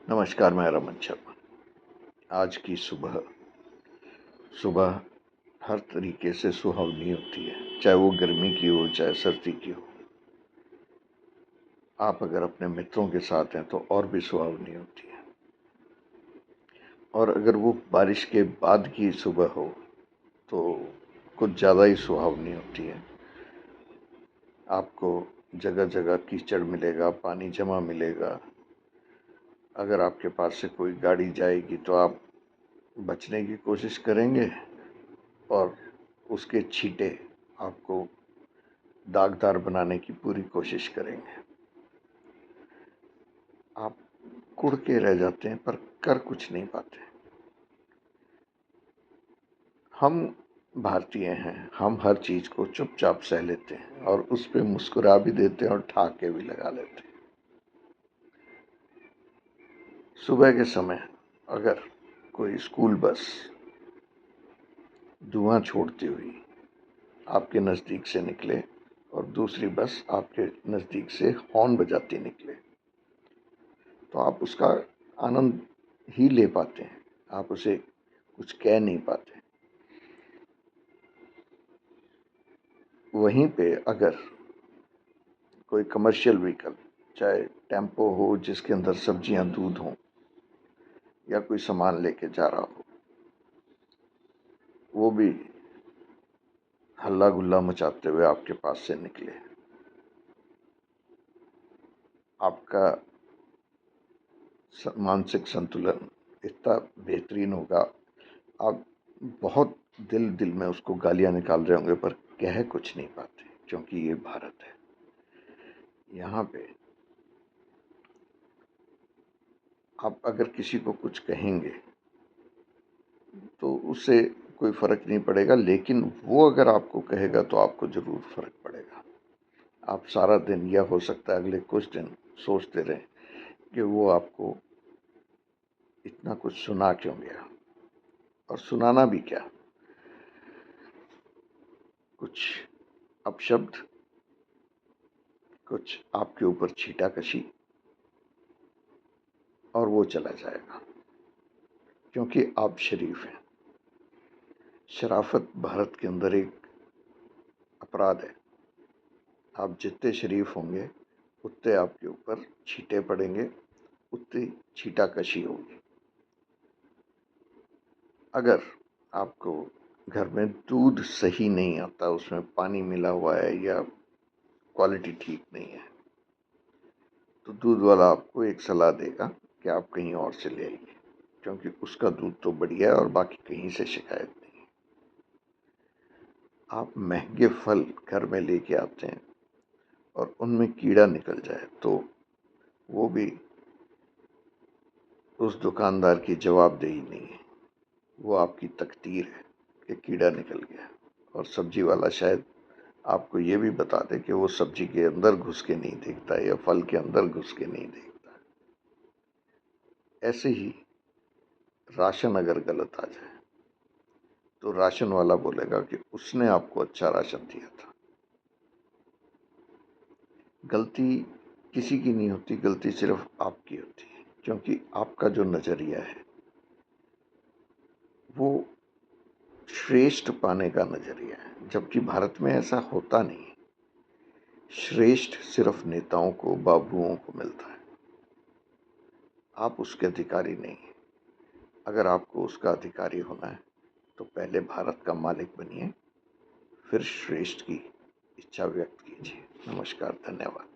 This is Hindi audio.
नमस्कार, मैं रमन शर्मा। आज की सुबह सुबह हर तरीके से सुहावनी होती है, चाहे वो गर्मी की हो चाहे सर्दी की हो। आप अगर अपने मित्रों के साथ हैं तो और भी सुहावनी होती है, और अगर वो बारिश के बाद की सुबह हो तो कुछ ज़्यादा ही सुहावनी होती है। आपको जगह जगह कीचड़ मिलेगा, पानी जमा मिलेगा। अगर आपके पास से कोई गाड़ी जाएगी तो आप बचने की कोशिश करेंगे, और उसके छींटे आपको दागदार बनाने की पूरी कोशिश करेंगे। आप कुड़ के रह जाते हैं पर कर कुछ नहीं पाते। हम भारतीय हैं, हम हर चीज को चुपचाप सह लेते हैं और उस पर मुस्कुरा भी देते हैं और ठहाके भी लगा लेते हैं। सुबह के समय अगर कोई स्कूल बस धुआं छोड़ती हुई आपके नज़दीक से निकले और दूसरी बस आपके नज़दीक से हॉर्न बजाती निकले, तो आप उसका आनंद ही ले पाते हैं, आप उसे कुछ कह नहीं पाते। वहीं पे अगर कोई कमर्शियल व्हीकल, चाहे टेम्पो हो जिसके अंदर सब्जियां, दूध हो, या कोई सामान लेके जा रहा हो, वो भी हल्ला गुल्ला मचाते हुए आपके पास से निकले, आपका मानसिक संतुलन इतना बेहतरीन होगा। आप बहुत दिल दिल में उसको गालियां निकाल रहे होंगे पर कह कुछ नहीं पाते, क्योंकि ये भारत है। यहाँ पे आप अगर किसी को कुछ कहेंगे तो उससे कोई फर्क नहीं पड़ेगा, लेकिन वो अगर आपको कहेगा तो आपको जरूर फर्क पड़ेगा। आप सारा दिन, या हो सकता है अगले कुछ दिन, सोचते रहें कि वो आपको इतना कुछ सुना क्यों गया, और सुनाना भी क्या, कुछ अपशब्द, कुछ आपके ऊपर छीटाकशी, और वो चला जाएगा, क्योंकि आप शरीफ हैं। शराफत भारत के अंदर एक अपराध है। आप जितने शरीफ होंगे उतने आपके ऊपर छींटे पड़ेंगे, उतनी छीटाकशी होगी। अगर आपको घर में दूध सही नहीं आता, उसमें पानी मिला हुआ है या क्वालिटी ठीक नहीं है, तो दूध वाला आपको एक सलाह देगा कि आप कहीं और से ले आइए, क्योंकि उसका दूध तो बढ़िया है और बाकी कहीं से शिकायत नहीं। आप महंगे फल घर में लेके आते हैं और उनमें कीड़ा निकल जाए तो वो भी उस दुकानदार की जवाबदेही नहीं है, वो आपकी तकदीर है कि कीड़ा निकल गया। और सब्जी वाला शायद आपको ये भी बता दे कि वो सब्जी के अंदर घुस के नहीं देखता या फल के अंदर घुस के नहीं देखता। ऐसे ही राशन अगर गलत आ जाए तो राशन वाला बोलेगा कि उसने आपको अच्छा राशन दिया था। गलती किसी की नहीं होती, गलती सिर्फ आपकी होती है, क्योंकि आपका जो नजरिया है वो श्रेष्ठ पाने का नजरिया है, जबकि भारत में ऐसा होता नहीं है। श्रेष्ठ सिर्फ नेताओं को, बाबुओं को मिलता है। आप उसके अधिकारी नहीं हैं। अगर आपको उसका अधिकारी होना है तो पहले भारत का मालिक बनिए, फिर श्रेष्ठ की इच्छा व्यक्त कीजिए। नमस्कार, धन्यवाद।